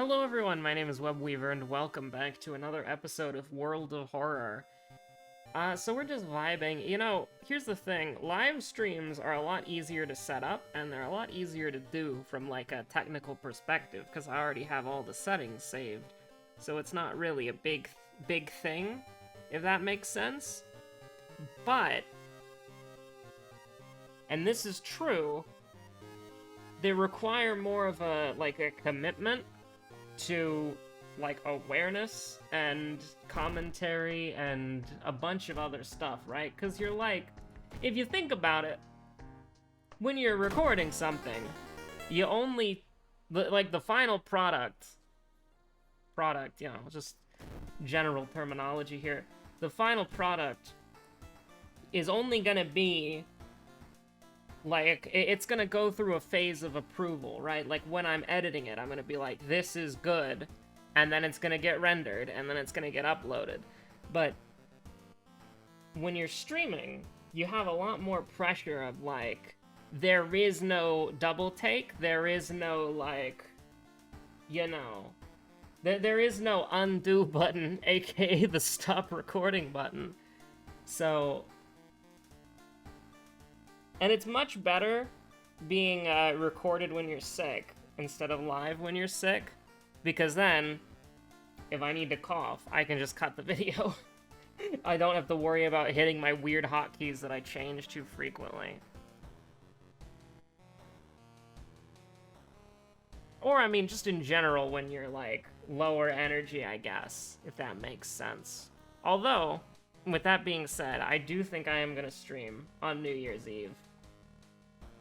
Hello everyone, my name is Webweaver, and welcome back to another episode of World of Horror. So we're just vibing. You know, here's the thing, live streams are a lot easier to set up, and they're a lot easier to do from, like, a technical perspective, because I already have all the settings saved. So it's not really a big thing, if that makes sense. But, and this is true, they require more of a commitment to, like, awareness and commentary and a bunch of other stuff, right? Because you're like, if you think about it, when you're recording something, you only, like, the final product, you know, just general terminology here, the final product is only gonna be, like, it's gonna go through a phase of approval, right? Like, when I'm editing it, I'm gonna be like, this is good, and then it's gonna get rendered, and then it's gonna get uploaded. But when you're streaming, you have a lot more pressure of, like, there is no double take, there is no, like, you know, there is no undo button, aka the stop recording button. So, and it's much better being recorded when you're sick instead of live when you're sick, because then, if I need to cough, I can just cut the video. I don't have to worry about hitting my weird hotkeys that I change too frequently. Or, I mean, just in general when you're, like, lower energy, I guess, if that makes sense. Although, with that being said, I do think I am gonna stream on New Year's Eve.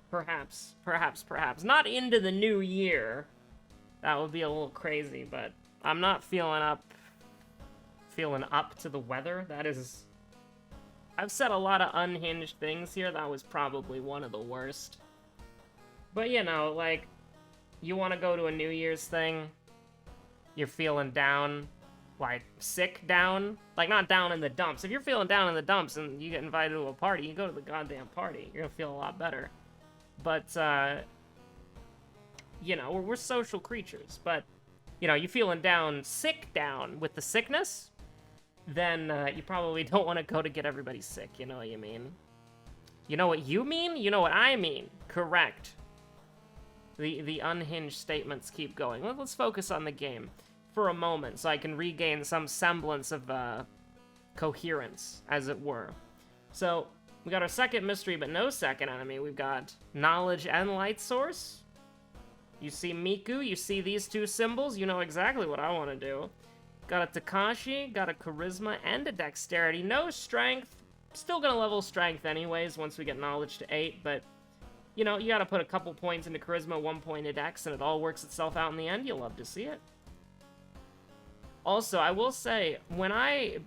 Perhaps. Not into the new year. That would be a little crazy, but I'm not feeling up to the weather. That is... I've said a lot of unhinged things here. That was probably one of the worst. But, you know, like, you want to go to a New Year's thing, you're feeling down, like, sick down. Like, not down in the dumps. If you're feeling down in the dumps and you get invited to a party, you go to the goddamn party. You're gonna feel a lot better. But, you know, we're social creatures, but, you know, you feeling down, sick down with the sickness, then, you probably don't want to go to get everybody sick, you know what you mean? You know what you mean? You know what I mean. Correct. The unhinged statements keep going. Let's focus on the game for a moment so I can regain some semblance of, coherence, as it were. So, we got our second mystery, but no second enemy. We've got knowledge and light source. You see Miku, you see these two symbols, you know exactly what I want to do. Got a Takashi, got a charisma, and a dexterity. No strength. Still gonna level strength anyways once we get knowledge to 8, but, you know, you gotta put a couple points into charisma, 1 point into dex, and it all works itself out in the end. You'll love to see it. Also, I will say, when I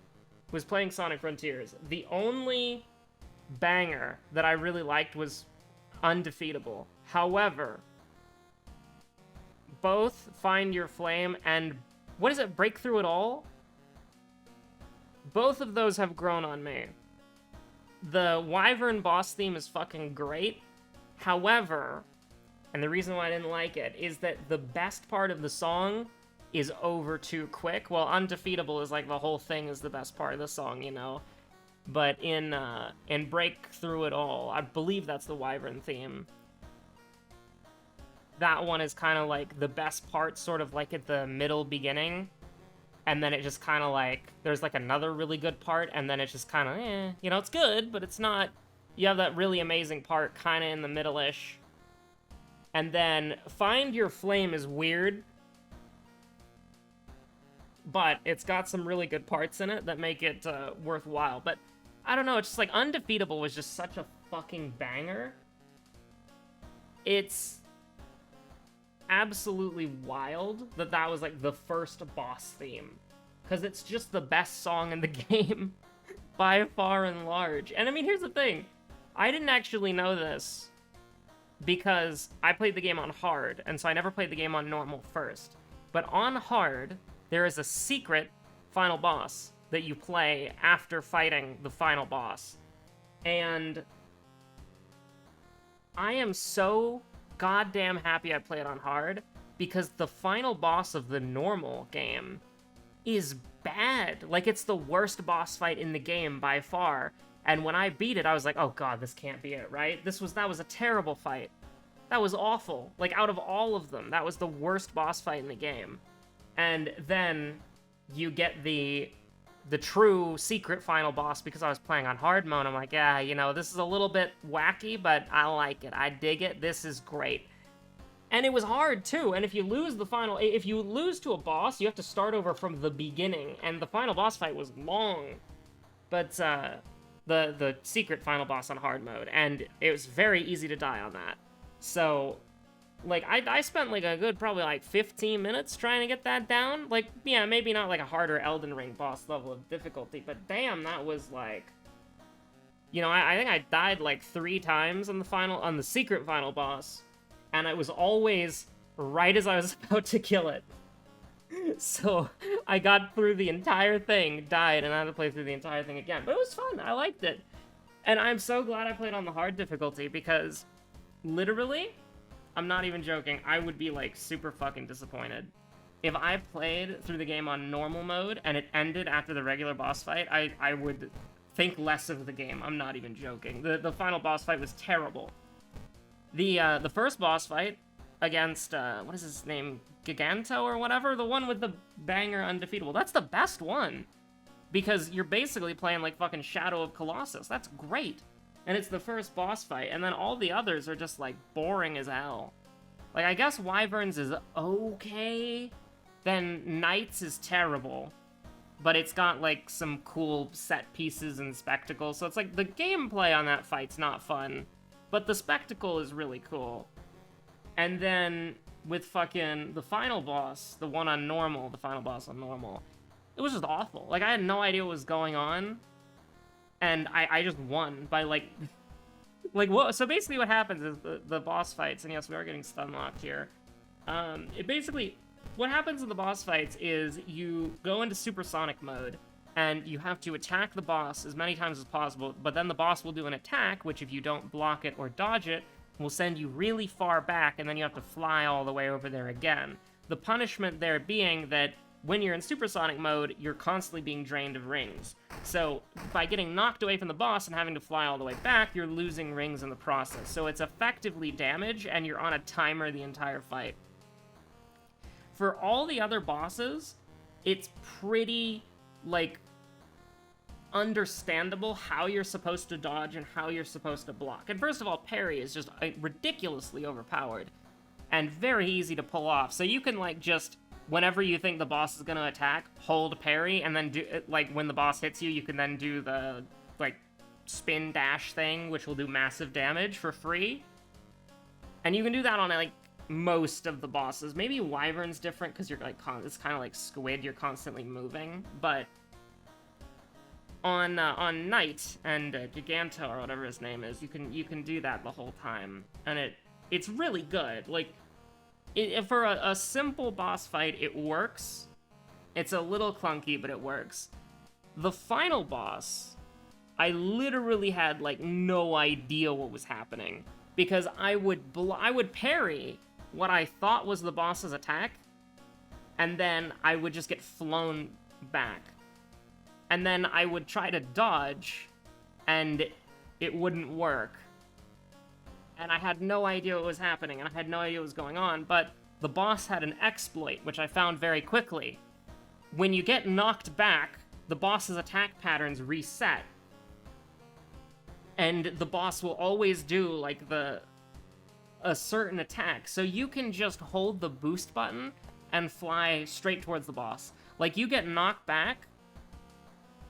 was playing Sonic Frontiers, the only banger that I really liked was Undefeatable. However, both Find Your Flame and, what is it, Break Through It All? Both of those have grown on me. The Wyvern boss theme is fucking great. However, and the reason why I didn't like it, is that the best part of the song is over too quick. Well, Undefeatable is like the whole thing is the best part of the song, you know? But in Break Through It All, I believe that's the Wyvern theme. That one is kind of like the best part, sort of like at the middle beginning. And then it just kind of like, there's like another really good part, and then it's just kind of, you know, it's good, but it's not, you have that really amazing part kind of in the middle-ish. And then Find Your Flame is weird, but it's got some really good parts in it that make it worthwhile. But I don't know, it's just like Undefeatable was just such a fucking banger. It's absolutely wild that that was like the first boss theme, because it's just the best song in the game by far and large. And I mean, here's the thing, I didn't actually know this because I played the game on hard, and so I never played the game on normal first. But on hard, there is a secret final boss that you play after fighting the final boss. And I am so goddamn happy I played on hard, because the final boss of the normal game is bad. Like, it's the worst boss fight in the game by far. And when I beat it, I was like, oh god, this can't be it, right? That was a terrible fight. That was awful. Like, out of all of them, that was the worst boss fight in the game. And then you get the true secret final boss, because I was playing on hard mode. I'm like, yeah, you know, this is a little bit wacky, but I like it. I dig it. This is great. And it was hard, too. And if you lose to a boss, you have to start over from the beginning. And the final boss fight was long. But, the secret final boss on hard mode. And it was very easy to die on that. So, like, I spent, like, a good probably, like, 15 minutes trying to get that down. Like, yeah, maybe not, like, a harder Elden Ring boss level of difficulty, but damn, that was, like... You know, I think I died, like, 3 times on the secret final boss, and it was always right as I was about to kill it. So, I got through the entire thing, died, and I had to play through the entire thing again. But it was fun, I liked it. And I'm so glad I played on the hard difficulty, because, literally... I'm not even joking, I would be, like, super fucking disappointed. If I played through the game on normal mode, and it ended after the regular boss fight, I would think less of the game. I'm not even joking. The final boss fight was terrible. The first boss fight, against, what is his name? Giganto or whatever? The one with the banger undefeatable. That's the best one! Because you're basically playing, like, fucking Shadow of Colossus. That's great! And it's the first boss fight, and then all the others are just, like, boring as hell. Like, I guess Wyverns is okay, then Knights is terrible. But it's got, like, some cool set pieces and spectacles, so it's like, the gameplay on that fight's not fun, but the spectacle is really cool. And then, with fucking the final boss, the one on normal, the final boss on normal, it was just awful. Like, I had no idea what was going on. And I just won by, like, what? So basically what happens is the boss fights, and yes, we are getting stun locked here. What happens in the boss fights is you go into supersonic mode, and you have to attack the boss as many times as possible, but then the boss will do an attack, which if you don't block it or dodge it, will send you really far back, and then you have to fly all the way over there again. The punishment there being that when you're in supersonic mode, you're constantly being drained of rings. So, by getting knocked away from the boss and having to fly all the way back, you're losing rings in the process. So it's effectively damage, and you're on a timer the entire fight. For all the other bosses, it's pretty, like, understandable how you're supposed to dodge and how you're supposed to block. And first of all, parry is just ridiculously overpowered, and very easy to pull off. So you can, like, just... Whenever you think the boss is gonna attack, hold parry, and then do, like, when the boss hits you, you can then do the, like, spin dash thing, which will do massive damage for free. And you can do that on, like, most of the bosses. Maybe Wyvern's different, because you're, like, it's kind of like Squid, you're constantly moving, but on Knight and Giganto, or whatever his name is, you can do that the whole time, and it's really good. Like, for a simple boss fight, it works. It's a little clunky, but it works. The final boss, I literally had, like, no idea what was happening. Because I would parry what I thought was the boss's attack, and then I would just get flown back. And then I would try to dodge, and it wouldn't work. And I had no idea what was happening, and I had no idea what was going on, but the boss had an exploit, which I found very quickly. When you get knocked back, the boss's attack patterns reset. And the boss will always do, like, a certain attack. So you can just hold the boost button and fly straight towards the boss. Like, you get knocked back,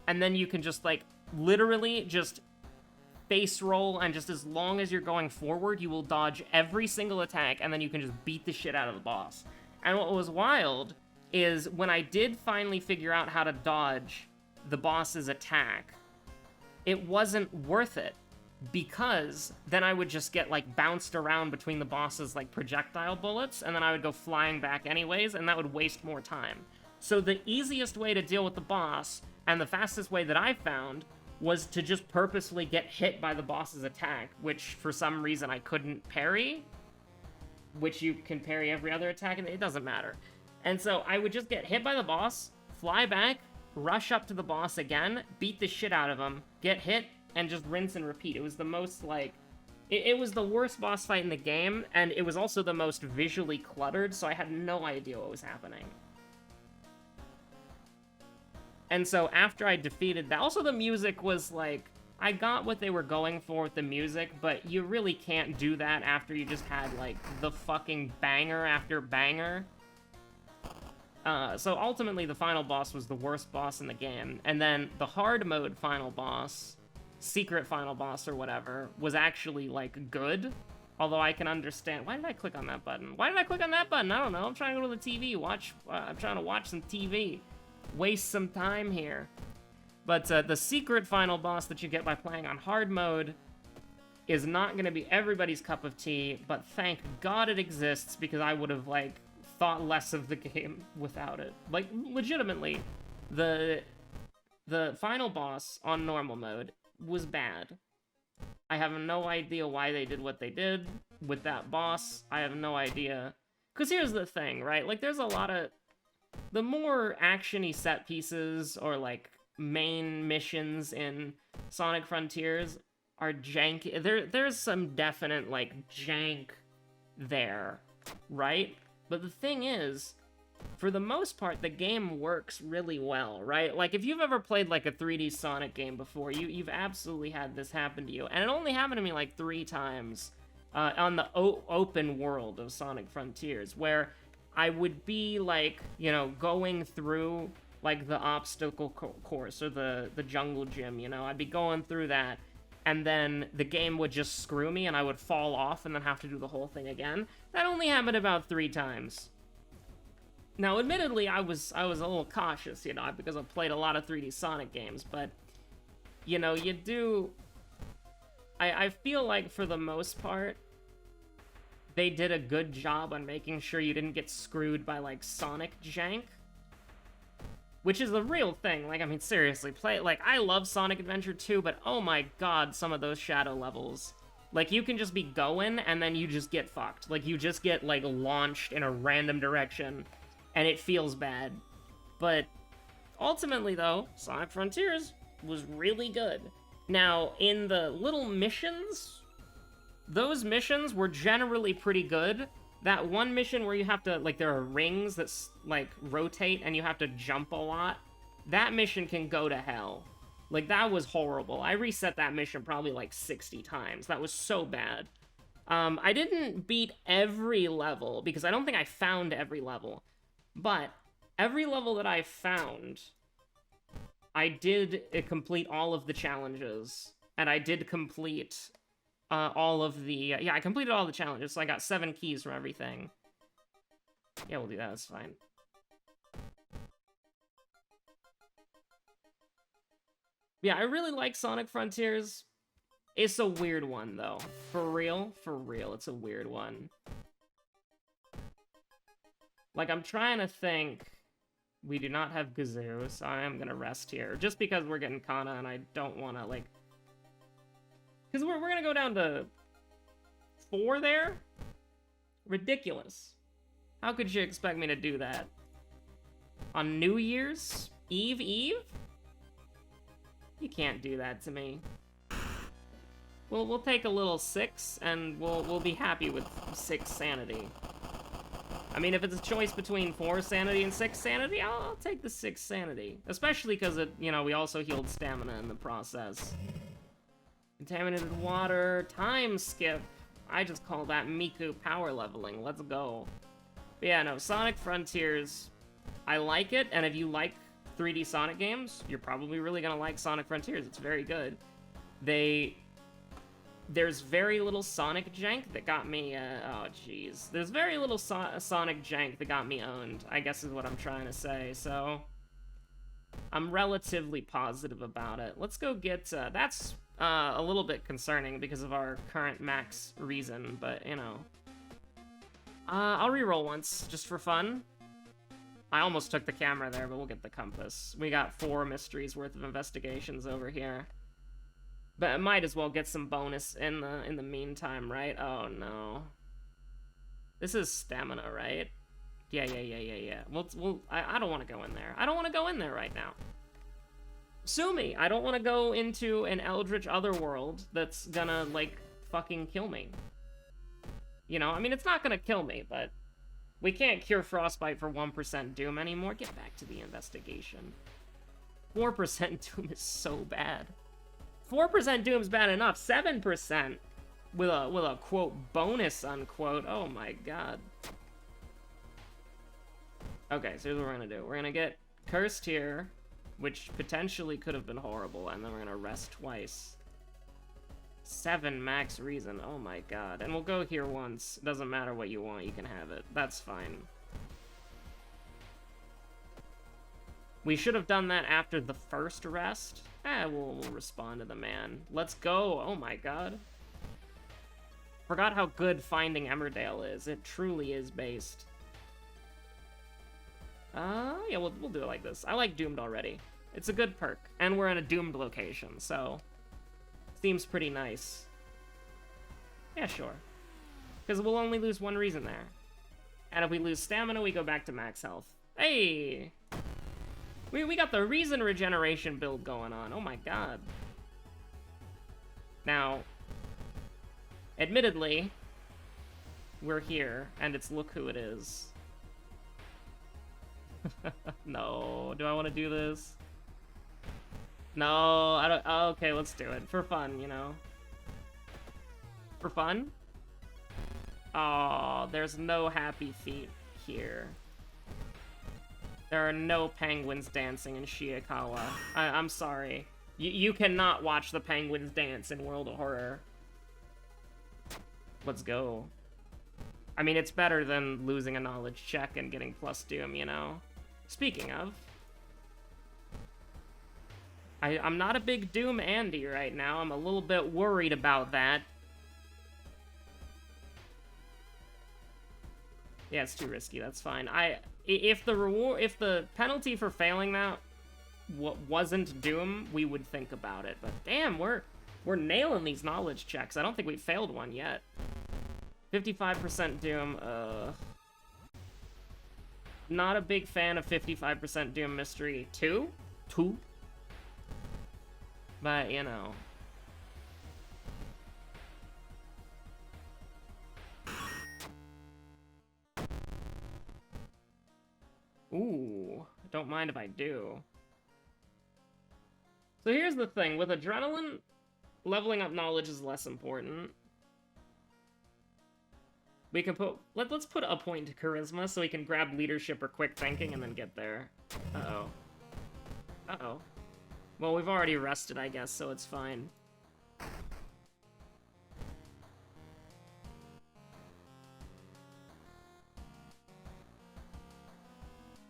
and then you can just, like, literally just face roll, and just as long as you're going forward, you will dodge every single attack, and then you can just beat the shit out of the boss. And what was wild is when I did finally figure out how to dodge the boss's attack, it wasn't worth it, because then I would just get, like, bounced around between the boss's, like, projectile bullets, and then I would go flying back anyways, and that would waste more time. So the easiest way to deal with the boss, and the fastest way that I found, was to just purposefully get hit by the boss's attack, which for some reason I couldn't parry. which you can parry every other attack, and it doesn't matter. And so I would just get hit by the boss, fly back, rush up to the boss again, beat the shit out of him, get hit, and just rinse and repeat. It was the most, like... It was the worst boss fight in the game, and it was also the most visually cluttered, so I had no idea what was happening. And so after I defeated that... Also, the music was, like... I got what they were going for with the music, but you really can't do that after you just had, like, the fucking banger after banger. So ultimately, the final boss was the worst boss in the game. And then the hard mode final boss, secret final boss or whatever, was actually, like, good. Although I can understand... Why did I click on that button? Why did I click on that button? I don't know. I'm trying to go to the TV, I'm trying to watch some TV. Waste some time here. But the secret final boss that you get by playing on hard mode is not going to be everybody's cup of tea, but thank God it exists, because I would have, like, thought less of the game without it. Like, legitimately, the final boss on normal mode was bad. I have no idea why they did what they did with that boss. I have no idea. Because here's the thing, right? Like, there's a lot of... The more action-y set pieces, or, like, main missions in Sonic Frontiers are janky. There's some definite, like, jank there, right? But the thing is, for the most part, the game works really well, right? Like, if you've ever played, like, a 3D Sonic game before, you've absolutely had this happen to you. And it only happened to me, like, 3 times on the open world of Sonic Frontiers, where I would be, like, you know, going through, like, the obstacle course, or the jungle gym, you know? I'd be going through that, and then the game would just screw me, and I would fall off and then have to do the whole thing again. That only happened about 3 times. Now, admittedly, I was a little cautious, you know, because I've played a lot of 3D Sonic games, but, you know, you do... I feel like, for the most part, they did a good job on making sure you didn't get screwed by, like, Sonic jank. Which is the real thing. Like, I mean, seriously, like, I love Sonic Adventure 2, but oh my god, some of those shadow levels. Like, you can just be going, and then you just get fucked. Like, you just get, like, launched in a random direction, and it feels bad. But, ultimately, though, Sonic Frontiers was really good. Now, in the little missions, those missions were generally pretty good. That one mission where you have to, like, there are rings that, like, rotate and you have to jump a lot, that mission can go to hell. Like, that was horrible. I reset that mission probably, like, 60 times. That was so bad. I didn't beat every level, because I don't think I found every level. But every level that I found, I did complete all of the challenges. And I did complete... all of the... yeah, I completed all the challenges, so I got 7 keys from everything. Yeah, we'll do that, that's fine. Yeah, I really like Sonic Frontiers. It's a weird one, though. For real, it's a weird one. Like, I'm trying to think... We do not have Gazoo, so I am gonna rest here. Just because we're getting Kana, and I don't want to, like... Because we're gonna go down to 4 there? Ridiculous. How could you expect me to do that? On New Year's Eve? You can't do that to me. We'll take a little 6, and we'll be happy with 6 sanity. I mean, if it's a choice between 4 sanity and 6 sanity, I'll take the 6 sanity. Especially because, you know, we also healed stamina in the process. Contaminated water, time skip. I just call that Miku power leveling. Let's go. But yeah, no, Sonic Frontiers, I like it, and if you like 3D Sonic games, you're probably really gonna like Sonic Frontiers. It's very good. There's very little Sonic jank that got me, oh jeez. There's very little Sonic jank that got me owned, I guess is what I'm trying to say, so... I'm relatively positive about it. Let's go get, that's... a little bit concerning because of our current max reason, but, you know. I'll reroll once, just for fun. I almost took the camera there, but we'll get the compass. We got 4 mysteries worth of investigations over here. But I might as well get some bonus in the meantime, right? Oh, no. This is stamina, right? Yeah. I don't want to go in there. I don't want to go in there right now. Sue me. I don't want to go into an eldritch otherworld that's gonna, like, fucking kill me. You know, I mean, it's not gonna kill me, but we can't cure frostbite for 1% doom anymore. Get back to the investigation. 4% doom is so bad. 4% doom's bad enough. 7% with a quote bonus unquote. Oh my god. Okay, so here's what we're gonna do. We're gonna get cursed here, which potentially could have been horrible, and then we're gonna rest twice. 7 max reason, oh my god. And we'll go here once. Doesn't matter what you want, you can have it. That's fine. We should have done that after the first rest. We'll respond to the man. Let's go, oh my god. Forgot how good finding Emmerdale is. It truly is based. Yeah, we'll do it like this. I like Doomed already. It's a good perk. And we're in a Doomed location, so... seems pretty nice. Yeah, sure. Because we'll only lose 1 reason there. And if we lose stamina, we go back to max health. Hey! We got the reason regeneration build going on. Oh my god. Now, admittedly, we're here, and it's look who it is. No, do I want to do this? No, I don't. Oh, okay, let's do it. For fun, you know? For fun? Oh, there's no happy feet here. There are no penguins dancing in Shiikawa. I'm sorry. You cannot watch the penguins dance in World of Horror. Let's go. I mean, it's better than losing a knowledge check and getting plus doom, you know? Speaking of... I'm not a big Doom Andy right now. I'm a little bit worried about that. Yeah, it's too risky. That's fine. If the penalty for failing that wasn't Doom, we would think about it. But damn, we're nailing these knowledge checks. I don't think we failed one yet. 55% Doom. Not a big fan of 55% Doom Mystery 2. But, you know. Ooh, don't mind if I do. So here's the thing, with Adrenaline, leveling up knowledge is less important. We can put, let's put a point to Charisma so we can grab Leadership or Quick Thinking and then get there. Uh-oh. Uh-oh. Well, we've already rested, I guess, so it's fine.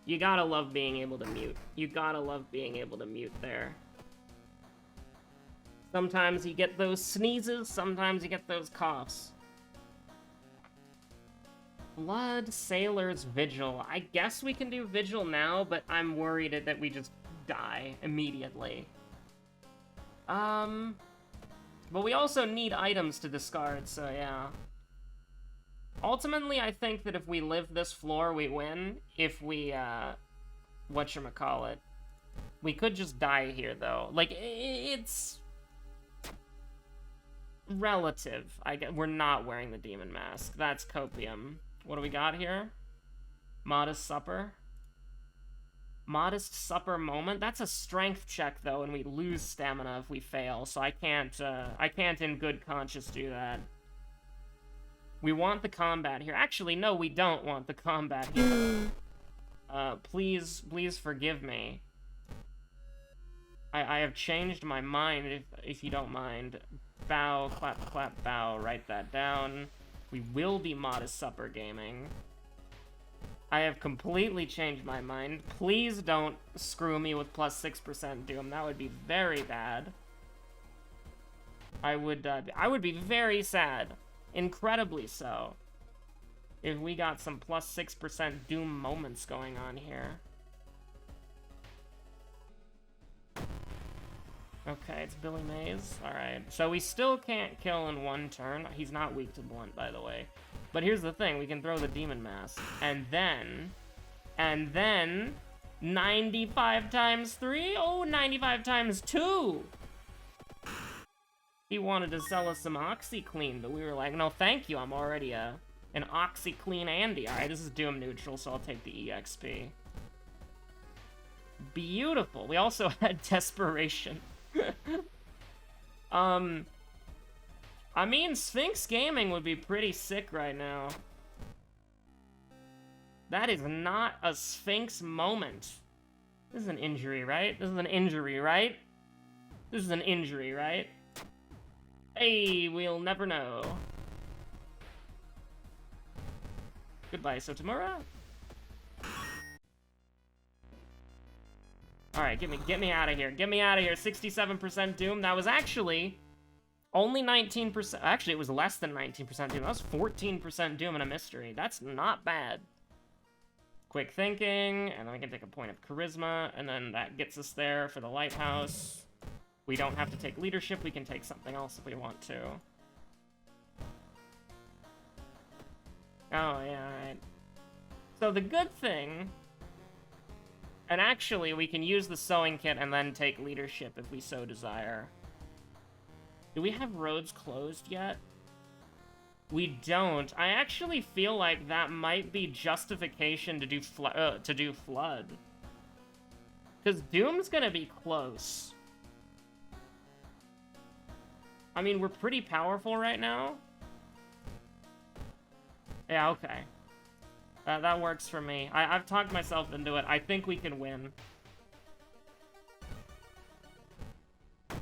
You gotta love being able to mute. You gotta love being able to mute there. Sometimes you get those sneezes, sometimes you get those coughs. Blood Sailor's Vigil. I guess we can do Vigil now, but I'm worried that we just die immediately. But we also need items to discard, so yeah. Ultimately, I think that if we live this floor, we win. If we, whatchamacallit. We could just die here, though. Like, it's... relative. We're not wearing the demon mask. That's copium. What do we got here? Modest Supper. Modest Supper Moment? That's a strength check, though, and we lose stamina if we fail, so I can't in good conscience do that. We want the combat here. Actually, no, we don't want the combat here. Please forgive me. I have changed my mind, if you don't mind. Bow, clap, clap, bow, write that down. We will be Modest Supper gaming. I have completely changed my mind. Please don't screw me with plus 6% Doom. That would be very bad. I would be very sad. Incredibly so. If we got some plus 6% Doom moments going on here. Okay, it's Billy Mays. Alright. So we still can't kill in one turn. He's not weak to blunt, by the way. But here's the thing, we can throw the Demon Mask, and then 95 times 3? Oh, 95 times 2! He wanted to sell us some OxyClean, but we were like, no thank you, I'm already an OxyClean Andy. Alright, this is Doom neutral, so I'll take the EXP. Beautiful. We also had Desperation. I mean, Sphinx Gaming would be pretty sick right now. That is not a Sphinx moment. This is an injury, right? This is an injury, right? This is an injury, right? Hey, we'll never know. Goodbye, Sotomura. Alright, get me out of here. Get me out of here. 67% Doom. That was actually only 19%. Actually, it was less than 19% Doom. That was 14% Doom and a mystery. That's not bad. Quick thinking, and then we can take a point of charisma, and then that gets us there for the lighthouse. We don't have to take leadership. We can take something else if we want to. Oh, yeah, alright. So the good thing... And actually, we can use the sewing kit and then take leadership if we so desire. Do we have roads closed yet? We don't. I actually feel like that might be justification to do flood. Because Doom's gonna be close. I mean, we're pretty powerful right now. Yeah, okay. That works for me. I've talked myself into it. I think we can win.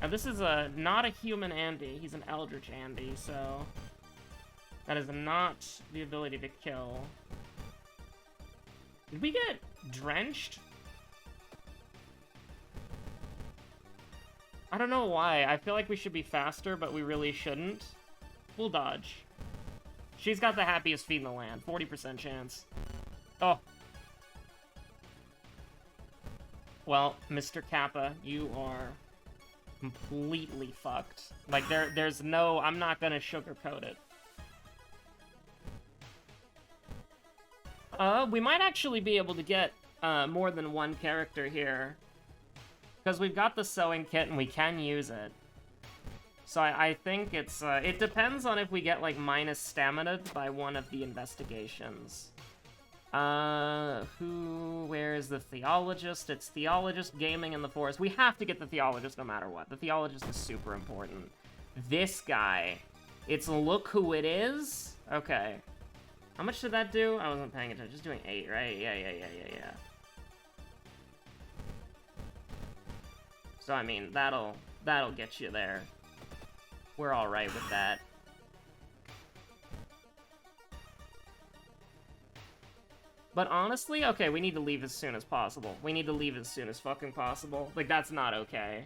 Now, this is not a human Andy. He's an Eldritch Andy, so... That is not the ability to kill. Did we get drenched? I don't know why. I feel like we should be faster, but we really shouldn't. We'll dodge. She's got the happiest feet in the land. 40% chance. Oh. Well, Mr. Kappa, you are completely fucked. Like, there's no... I'm not gonna sugarcoat it. We might actually be able to get more than one character here. Because we've got the sewing kit and we can use it. So I think it's, it depends on if we get, like, minus stamina by one of the investigations. Where is the Theologist? It's Theologist, Gaming, and the Forest. We have to get the Theologist no matter what. The Theologist is super important. This guy. It's Look Who It Is? Okay. How much did that do? I wasn't paying attention. Just doing 8, right? Yeah. So, I mean, that'll get you there. We're alright with that. But honestly, okay, we need to leave as soon as possible. We need to leave as soon as fucking possible. Like, that's not okay.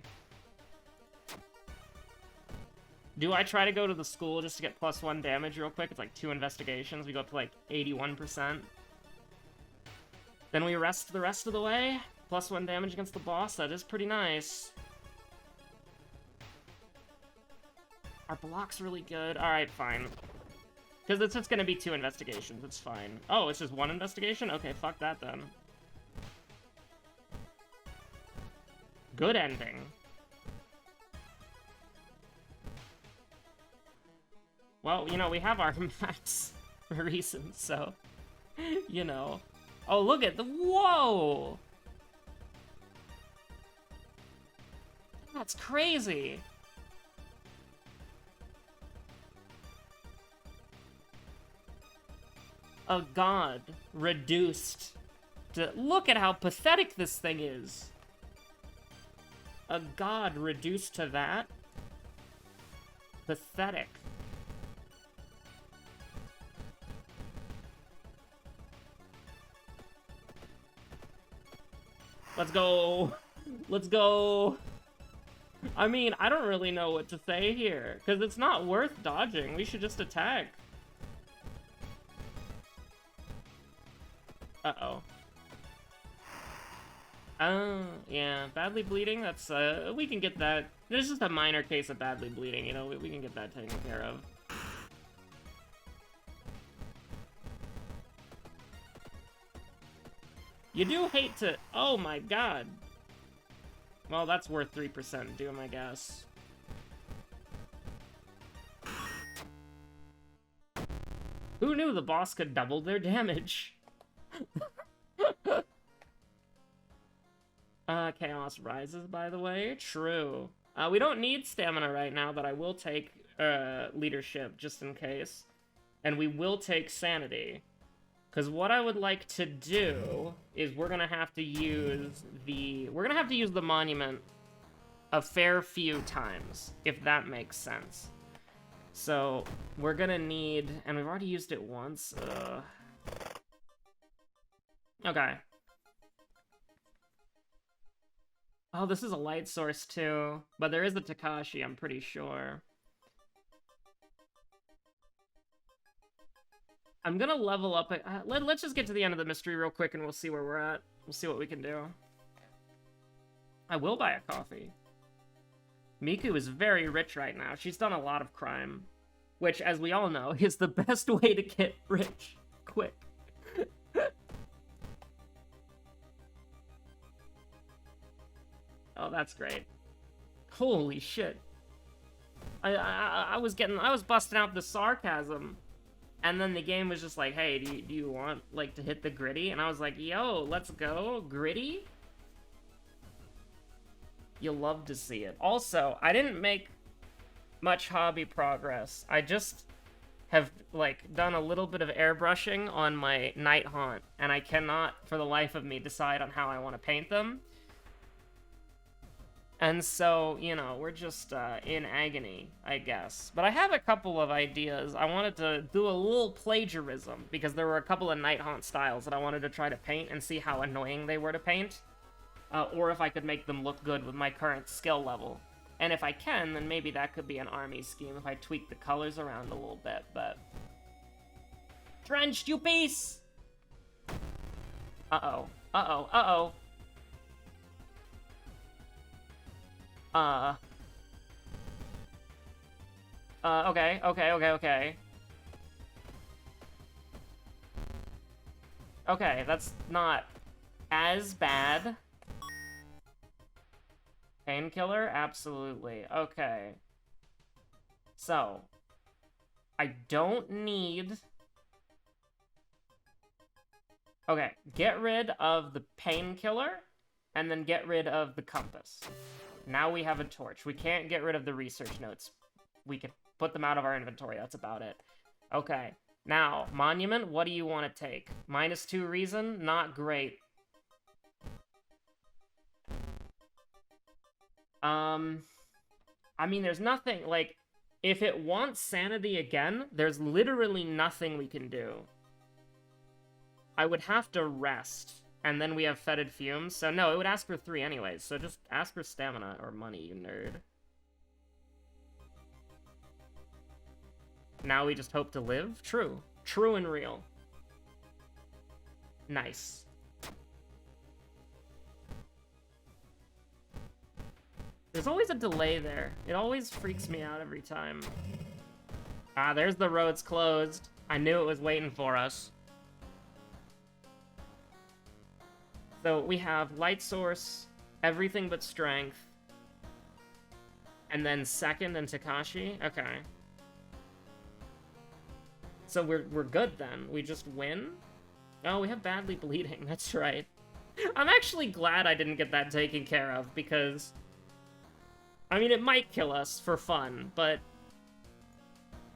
Do I try to go to the school just to get +1 damage real quick? It's like 2 investigations. We go up to like 81%. Then we rest the rest of the way. +1 damage against the boss. That is pretty nice. Our block's really good. Alright, fine. Because it's just gonna be 2 investigations. It's fine. Oh, it's just 1 investigation? Okay, fuck that then. Good ending. Well, you know, we have our max for a reason, so... You know. Oh, look at the... Whoa! That's crazy! A god reduced to... Look at how pathetic this thing is! A god reduced to that? Pathetic. Let's go! Let's go! I mean, I don't really know what to say here, because it's not worth dodging. We should just attack. Uh-oh. Oh, yeah, badly bleeding, that's, we can get that. There's just a minor case of badly bleeding, you know, we can get that taken care of. You do hate to... Oh my god. Well, that's worth 3% doom, I guess. Who knew the boss could double their damage? Chaos rises, by the way. True. We don't need stamina right now, but I will take leadership just in case. And we will take sanity. Because what I would like to do is we're gonna have to use the monument a fair few times, if that makes sense. So we're gonna need, and we've already used it once. Okay. Oh, this is a light source too, but there is a Takashi, I'm pretty sure. I'm gonna level up. Let's just get to the end of the mystery real quick and we'll see where we're at. We'll see what we can do. I will buy a coffee. Miku is very rich right now. She's done a lot of crime. Which, as we all know, is the best way to get rich. Quick. Oh, that's great. Holy shit. I was busting out the sarcasm. And then the game was just like, hey, do you want, like, to hit the gritty? And I was like, yo, let's go. Gritty? You'll love to see it. Also, I didn't make much hobby progress. I just have, like, done a little bit of airbrushing on my Night Haunt. And I cannot, for the life of me, decide on how I want to paint them. And so, you know, we're just in agony, I guess. But I have a couple of ideas. I wanted to do a little plagiarism, because there were a couple of Night Haunt styles that I wanted to try to paint and see how annoying they were to paint. Or if I could make them look good with my current skill level. And if I can, then maybe that could be an army scheme if I tweak the colors around a little bit, but... Drenched, you piece! Uh-oh. Uh-oh. Uh-oh. Okay, okay, okay, okay. Okay, that's not as bad. Painkiller? Absolutely. Okay. So, I don't need... Okay, get rid of the painkiller, and then get rid of the compass. Now we have a torch. We can't get rid of the research notes. We can put them out of our inventory. That's about it. Okay. Now, monument, what do you want to take? -2 reason? Not great. I mean, there's nothing, like, if it wants sanity again, there's literally nothing we can do. I would have to rest. And then we have fetid fumes. So no, it would ask for 3 anyways. So just ask for stamina or money, you nerd. Now we just hope to live? True. True and real. Nice. There's always a delay there. It always freaks me out every time. Ah, there's the roads closed. I knew it was waiting for us. So we have light source, everything but strength, and then second and Takashi. Okay. So we're good then. We just win? Oh, we have badly bleeding. That's right. I'm actually glad I didn't get that taken care of, because... I mean, it might kill us for fun, but...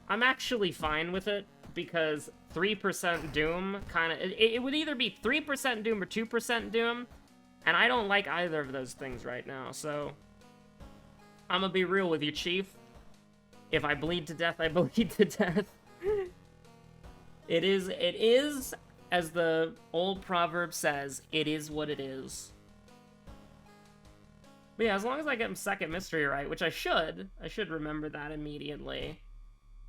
I'm actually fine with it, because 3% Doom kind of... It would either be 3% Doom or 2% Doom, and I don't like either of those things right now, so... I'm gonna be real with you, Chief. If I bleed to death, I bleed to death. It is, as the old proverb says, it is what it is. But yeah, as long as I get him second mystery right, which I should remember that immediately,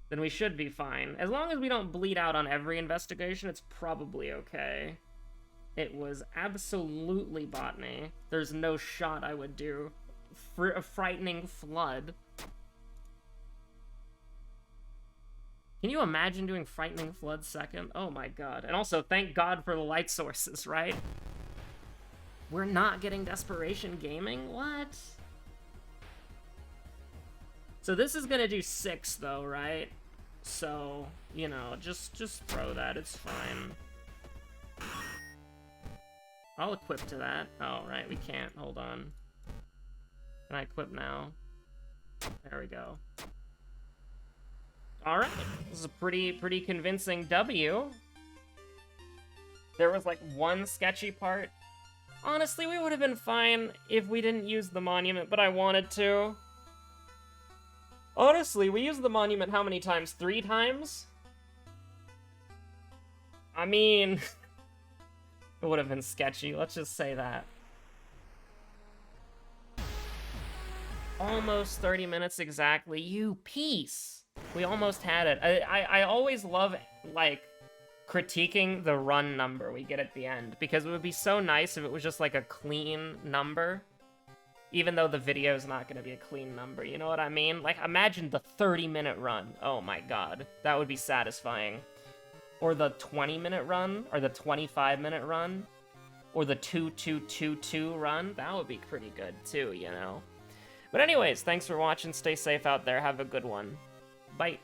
then we should be fine. As long as we don't bleed out on every investigation, it's probably okay. It was absolutely botany. There's no shot I would do. A frightening flood. Can you imagine doing frightening flood second? Oh my god. And also, thank god for the light sources, right? We're not getting Desperation Gaming? What? So this is gonna do 6, though, right? So, you know, just throw that. It's fine. I'll equip to that. Oh, right, we can't. Hold on. Can I equip now? There we go. Alright. This is a pretty convincing W. There was, like, one sketchy part. Honestly, we would have been fine if we didn't use the monument, but I wanted to. Honestly, we used the monument how many times? 3 times? I mean... it would have been sketchy, let's just say that. Almost 30 minutes exactly. You piece! We almost had it. I always love, like, critiquing the run number we get at the end, because it would be so nice if it was just, like, a clean number. Even though the video's not gonna be a clean number, you know what I mean? Like, imagine the 30-minute run. Oh my god. That would be satisfying. Or the 20-minute run, or the 25-minute run, or the 2-2-2-2 run. That would be pretty good, too, you know? But anyways, thanks for watching. Stay safe out there. Have a good one. Bye.